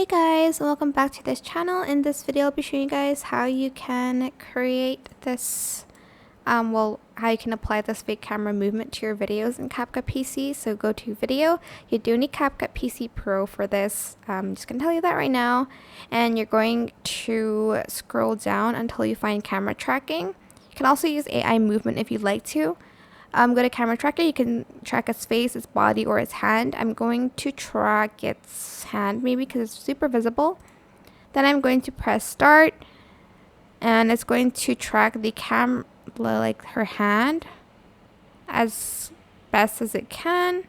Hey guys, welcome back to this channel. In this video, I'll be showing you guys how you can create this, how you can apply this fake camera movement to your videos in CapCut PC. So go to video. You do need CapCut PC Pro for this. I'm just going to tell you that right now. And you're going to scroll down until you find camera tracking. You can also use AI movement if you'd like to. Go to camera tracker. You can track its face, its body, or its hand. I'm going to track its hand maybe because it's super visible. Then I'm going to press start, and it's going to track the camera, like her hand, as best as it can.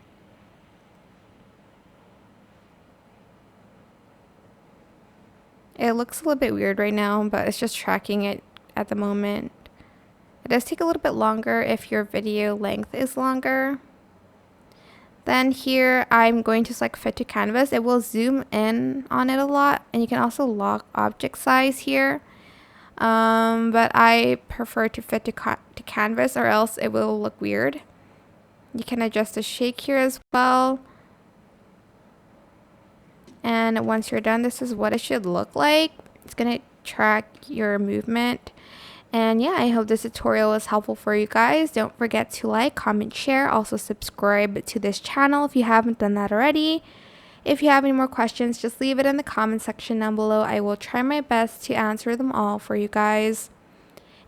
It looks a little bit weird right now, but it's just tracking it at the moment. It does take a little bit longer if your video length is longer. Then here I'm going to select fit to canvas. It will zoom in on it a lot, and you can also lock object size here. But I prefer to fit to canvas, or else it will look weird. You can adjust the shake here as well. And once you're done, this is what it should look like. It's going to track your movement. And yeah, I hope this tutorial was helpful for you guys. Don't forget to like, comment, share. Also subscribe to this channel if you haven't done that already. If you have any more questions, just leave it in the comment section down below. I will try my best to answer them all for you guys.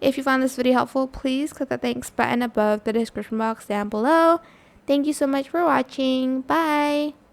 If you found this video helpful, please click the thanks button above the description box down below. Thank you so much for watching. Bye!